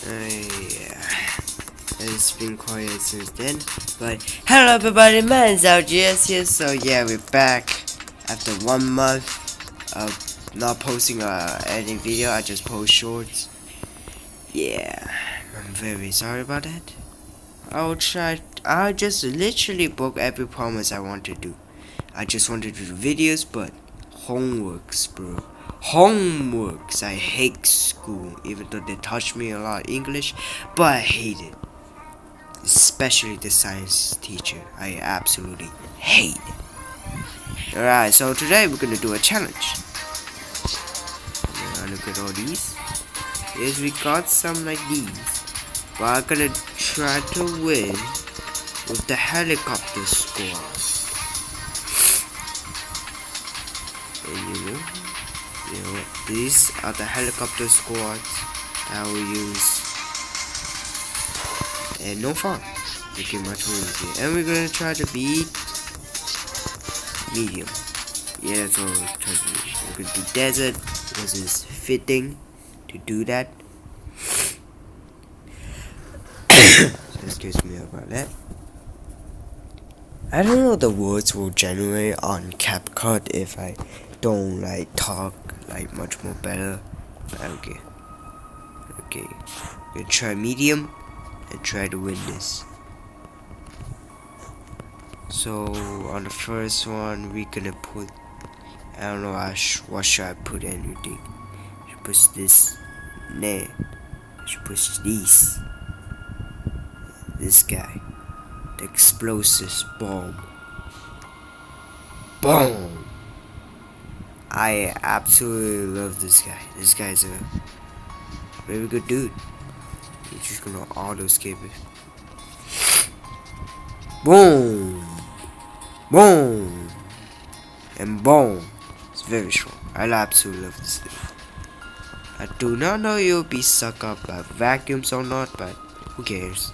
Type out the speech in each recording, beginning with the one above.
Yeah, it's been quiet since then. But hello everybody, man's LGS here. So yeah, we're back after 1 month of not posting any video. I just post shorts. Yeah, I'm very sorry about that. I'll try. I just literally broke every promise I want to do. I just wanted to do videos, but homeworks, bro. Homeworks. I hate school, even though they taught me a lot of English, but I hate it. Especially the science teacher. I absolutely hate it. Alright, so today we're gonna do a challenge. Look at all these. Yes, we got some like these. But I'm gonna try to win with the helicopter squad. And you know, these are the helicopter squads that I will use. And no fun. Making much more easier. And we're gonna try to beat medium. Yeah, that's all we're trying to do. We're gonna do desert because it's fitting to do that. So excuse me about that. I don't know the words will generate on CapCut if I don't like talk like much more better. Okay. Okay. We're gonna try medium and try to win this. So on the first one we're gonna put, I don't know what should I put anything. I should push this. Nah. I should push this. This guy. The explosives bomb. Boom! I absolutely love this guy. This guy's a very good dude. He's just gonna auto escape it. Boom! Boom! And boom! It's very strong. I absolutely love this thing. I do not know you'll be sucked up by vacuums or not, but who cares?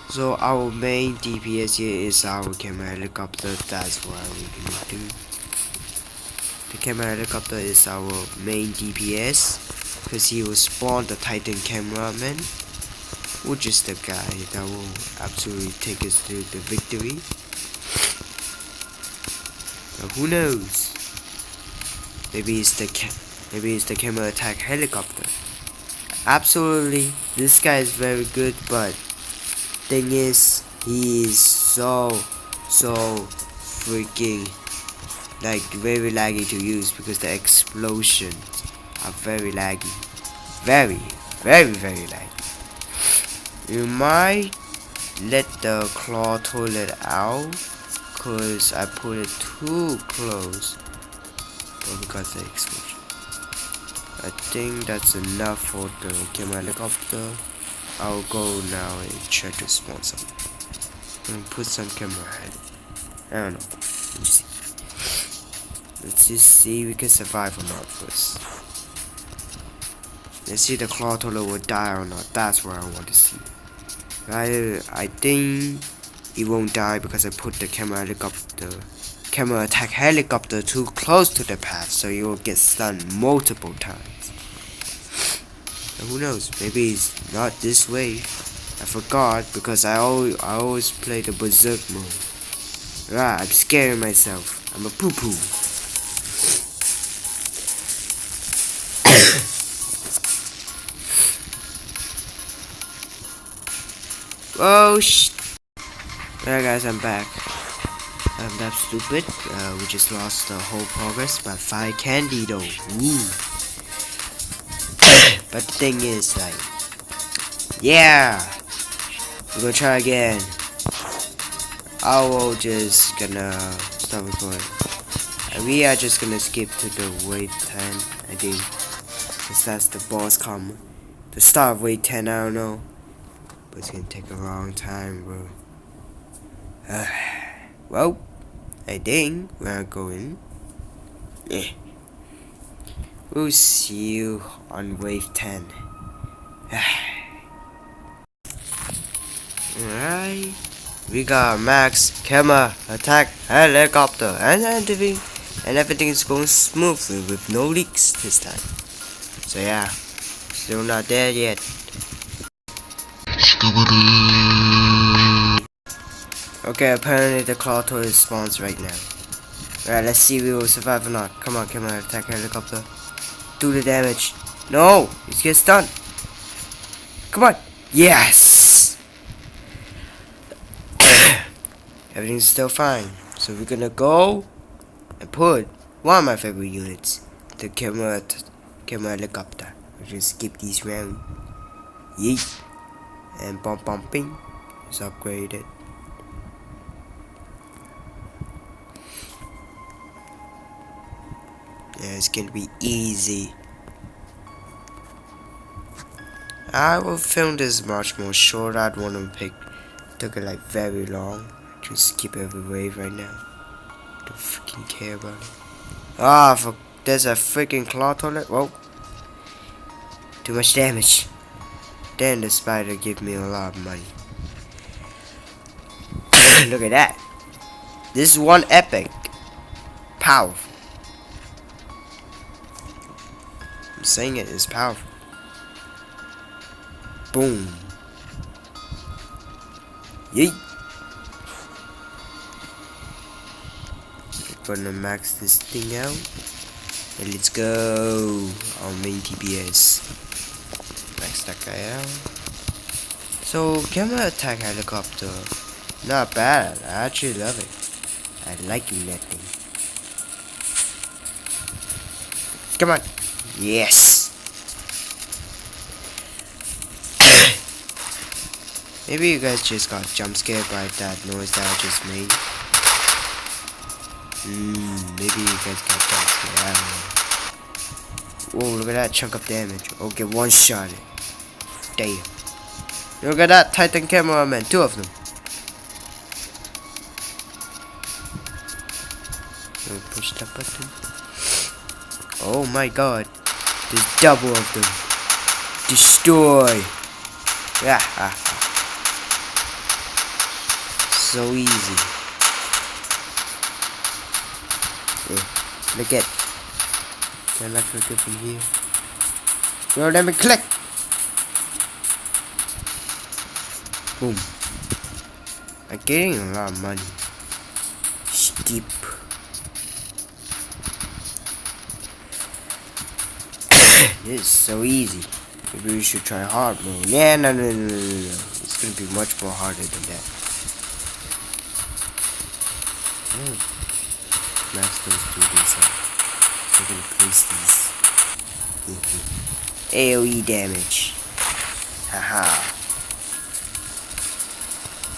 So our main DPS here is our camera helicopter. That's what we're gonna do. The camera helicopter is our main DPS because he will spawn the Titan cameraman, which is the guy that will absolutely take us to the victory. Now who knows? Maybe it's the camera attack helicopter. Absolutely, this guy is very good, but thing is, he is so freaking like very laggy to use because the explosions are very laggy, very laggy. You might let the claw toilet out cause I put it too close, but because the explosion. I think that's enough for the camera helicopter. I'll go now and try to spawn some. And put some camera head. I don't know. Let's just see if we can survive or not first. Let's see if the claw toilet will die or not. That's what I want to see. I think it won't die because I put the camera attack helicopter too close to the path, so you will get stunned multiple times. And who knows? Maybe it's not this way. I forgot because I always play the berserk mode. Right, I'm scaring myself. I'm a poo-poo. Oh Alright guys, I'm back. I'm that stupid. We just lost the whole progress by 5 candy though. Ooh. But the thing is, like, yeah, we're gonna try again. I will just gonna stop recording. And we are just gonna skip to the wave 10, I think. Cause that's the boss come. The start of wave 10, I don't know. But it's gonna take a long time, bro. Well, I think we're going. We'll see you on wave 10. Alright. We got max camera attack helicopter and everything is going smoothly with no leaks this time. So yeah. Still not there yet. Okay, apparently the claw toilet spawns right now. Alright, let's see if we will survive or not. Come on, attack helicopter. Do the damage. No! It gets stunned. Come on! Yes! Everything's still fine. So we're gonna go and put one of my favorite units, the camera helicopter. We just skip these round. Yeet. And bumping is upgraded. Yeah, it's gonna be easy. I will film this much more short. I don't want to took it like very long. Just skip every wave right now. Don't freaking care about it. Ah, there's a freaking claw toilet. Whoa. Too much damage. Then the spider gave me a lot of money. Look at that. This is one epic. Powerful. I'm saying it is powerful. Boom. Yeet. We're gonna max this thing out. And let's go. Our main TPS. Max that guy out. So, camera attack helicopter. Not bad. I actually love it. I like that thing. Come on. Yes. Maybe you guys just got jump scared by that noise that I just made. Maybe you guys got jump scared. I don't know. Whoa, look at that chunk of damage. Oh, get one shot. Damn. Look at that Titan cameraman. Two of them. Push that button. Oh my god. There's double of them. Destroy. Yeah. So easy. Look at. Can I look it from here? No, let me click. Boom. I'm getting a lot of money. Steep. This is so easy. Maybe we should try hard mode. Yeah, no. It's gonna be much more harder than that. Max those two these out. So we're gonna place these. AoE damage. Haha.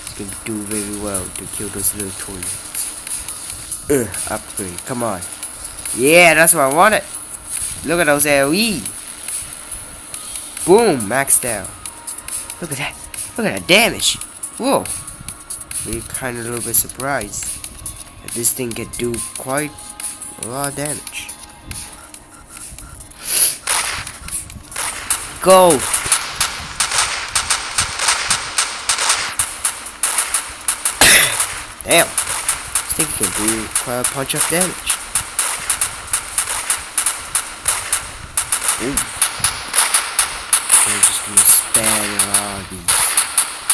It's gonna do very well to kill those little toilets. Upgrade. Come on. Yeah, that's what I wanted. Look at those AoE. Boom, maxed out. Look at that. Look at that damage. Whoa. We're kind of a little bit surprised that this thing can do quite a lot of damage. Go. Damn. This thing can do quite a bunch of damage. Ooh. We're just gonna spam all these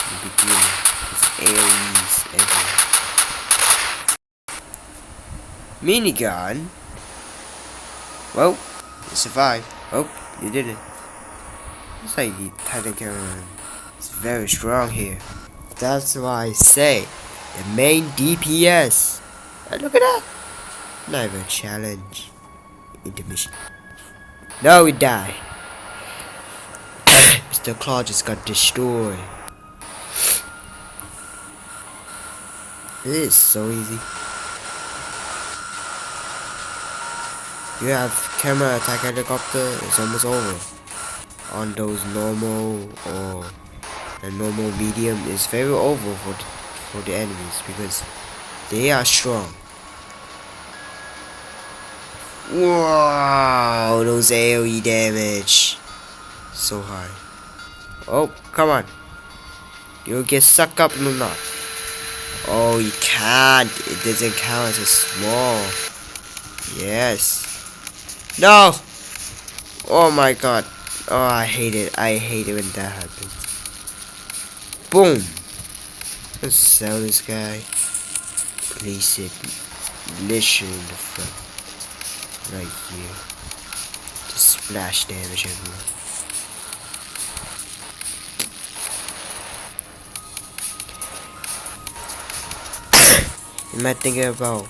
in the beginning. There's AoEs everywhere. Minigun. Well, you survived. Oh, you didn't. Looks like the Titan cameraman is very strong here. That's why I say the main DPS. And look at that. Not even a challenge. Intermission. No, we die. Mr. Claw just got destroyed. This is so easy. You have camera attack helicopter, it's almost over. On those normal or the normal medium, it's very over for the enemies because they are strong. Wow, those AoE damage. So high. Oh, come on. You'll get sucked up or not. Oh, you can't. It doesn't count as a small. Yes. No. Oh my god. Oh, I hate it. I hate it when that happens. Boom. Let's sell this guy. Place it literally in the front. Right here. Just splash damage everywhere. You might think about,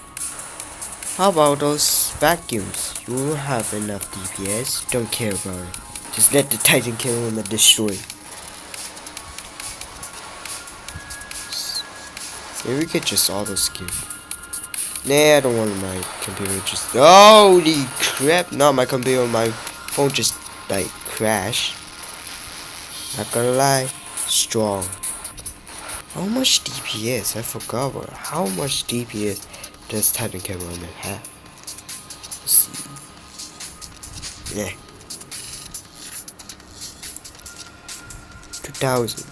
how about those vacuums? You won't have enough DPS. Don't care about it. Just let the Titan kill him and destroy. Maybe we could just auto skip. Nah, I don't want my computer just. Holy crap! No, my computer, my phone just like crashed. Not gonna lie, strong. How much DPS? I forgot what. How much DPS does Titan Cameraman have? Let's see. Yeah. 2000.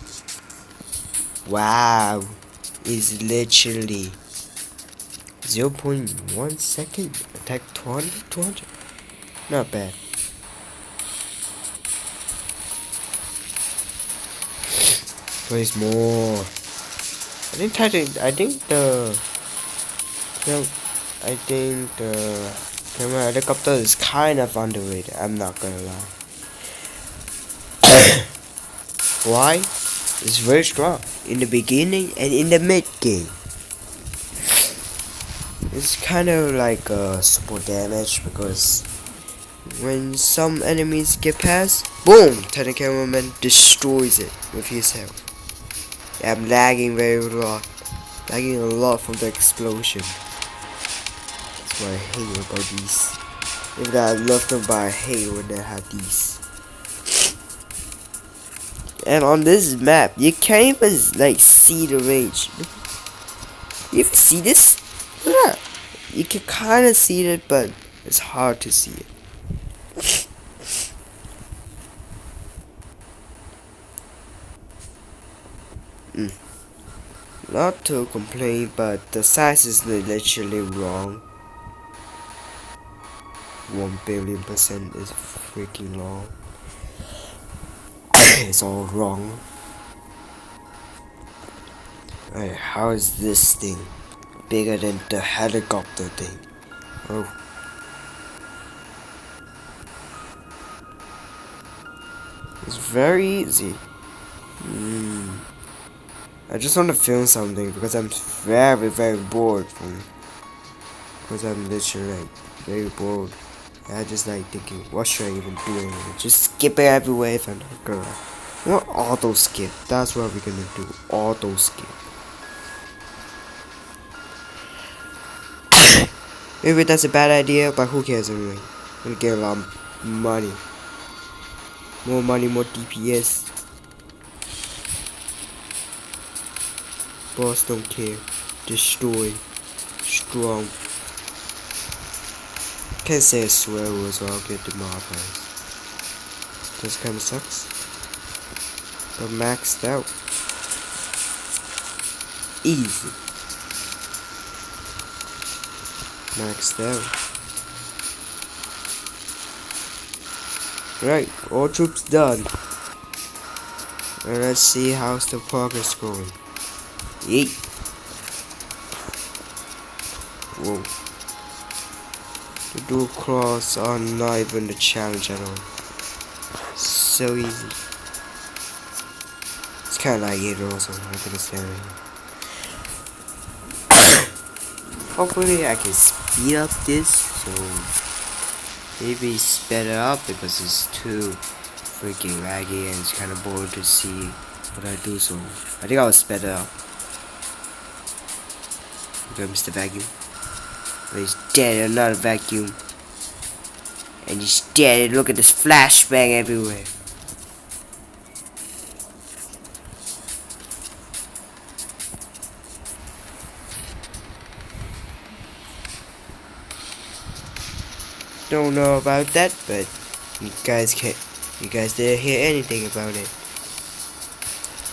Wow. Is literally 0.1 second. Attack 200. Not bad. Plays more. I think the camera helicopter is kind of underrated. I'm not gonna lie. Why? It's very strong in the beginning and in the mid game. It's kind of like support damage because when some enemies get past, boom! Titan Cameraman destroys it with his health. Yeah, I'm lagging a lot from the explosion. That's what I hate about these. Even though I love them, but I hate when they have these. And on this map, you can't even like see the range. You even see this? Look at that. You can kind of see it, but it's hard to see it. Not to complain, but the size is literally wrong. 1,000,000,000% is freaking wrong. It's all wrong. Alright, how is this thing bigger than the helicopter thing? Oh. It's very easy. I just want to film something because I'm very bored. Because I'm literally like very bored. I just like thinking, what should I even do anyway? Just skip it everywhere if I'm not gonna. You want auto skip? That's what we're gonna do. Auto skip. Maybe that's a bad idea, but who cares anyway? I'm gonna get a lot of money. More money, more DPS. Boss don't care. Destroy. Strong. Can't say a swear word, so I'll get demonetized. This kinda sucks. But maxed out. Easy. Maxed out. Right, all troops done. And let's see how's the progress going. Yeet. Whoa. The dual claws are not even a challenge at all. So easy. It's kinda like it also, I'm gonna say it. Hopefully I can speed up this, so maybe sped it up because it's too freaking laggy and it's kinda boring to see what I do, so I think I'll sped it up. Okay, Mr. Vacuum. But he's dead, another vacuum. And he's dead, look at this flashbang everywhere. Don't know about that, but you guys didn't hear anything about it.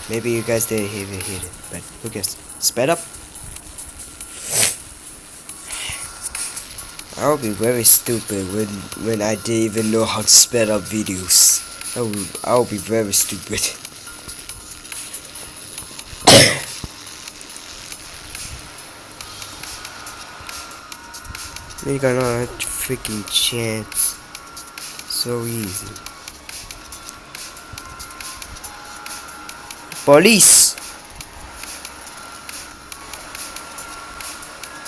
Maybe you guys didn't even hear it, but who cares? Sped up. I would be very stupid when I didn't even know how to sped up videos. I'll be very stupid. We got a freaking chance. So easy. Police!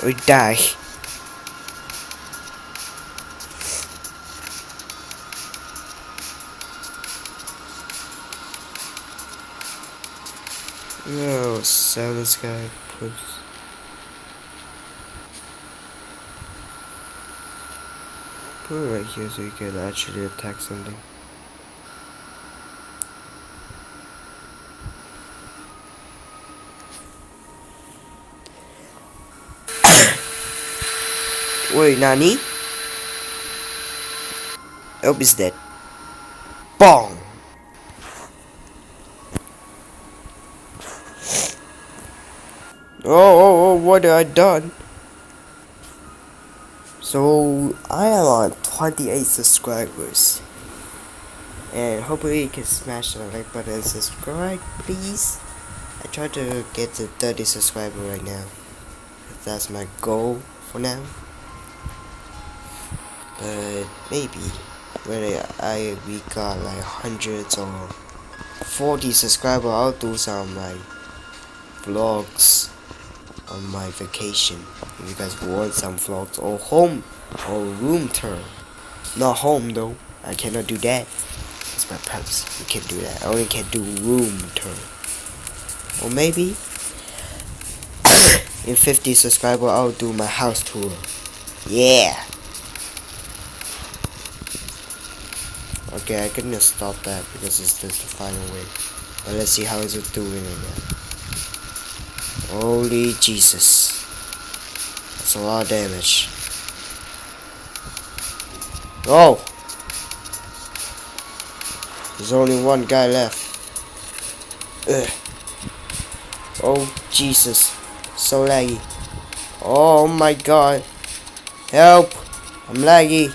We die. No, sell this guy, please. Put it right here so you can actually attack something. Wait, Nani? Oh, he's dead. Bong! Oh, what have I done? So, I am on 28 subscribers. And hopefully you can smash the like button and subscribe, please. I try to get to 30 subscribers right now. That's my goal for now. But maybe when we got like hundreds or 40 subscribers, I'll do some like vlogs on my vacation. If you guys want some vlogs or home or room tour. Not home though. I cannot do that. That's my purpose. You can't do that. I only can do room tour. Or maybe in 50 subscribers I'll do my house tour. Yeah. Okay, I couldn't stop that because it's just the final way. But let's see how is it doing right now. Holy Jesus. That's a lot of damage. Oh! There's only one guy left. Ugh. Oh Jesus. So laggy. Oh my god. Help! I'm laggy.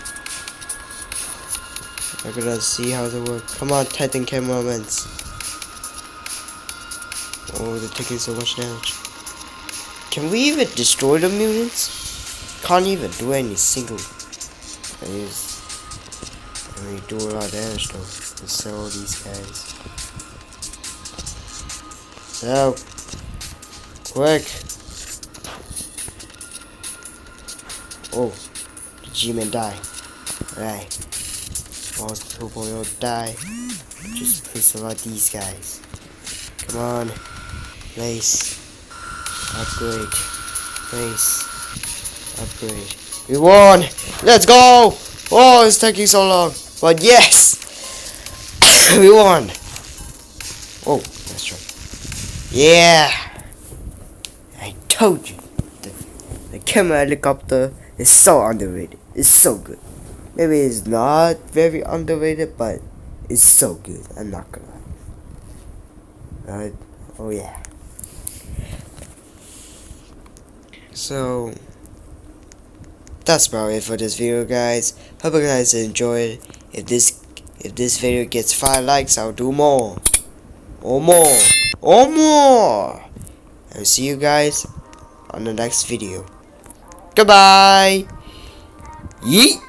I gotta see how it works. Come on, Titan cameramen. Oh, they're taking so much damage. Can we even destroy the mutants? Can't even do any single. I mean, do a lot of damage though. Let's sell all these guys. Sell. Quick. Oh, the G-Man die. Alright. Most people will die. Just place a lot of these guys. Come on. Place. Upgrade. Place. Upgrade. We won! Let's go! Oh, it's taking so long. But yes! We won! Oh, that's right. Yeah! I told you. The camera helicopter is so underrated. It's so good. Maybe it's not very underrated, but it's so good. I'm not gonna lie. Oh yeah. So that's about it for this video, guys. Hope you guys enjoyed. If this video gets 5 likes, I'll do more. Or more. Or more. And see you guys on the next video. Goodbye. Yeet.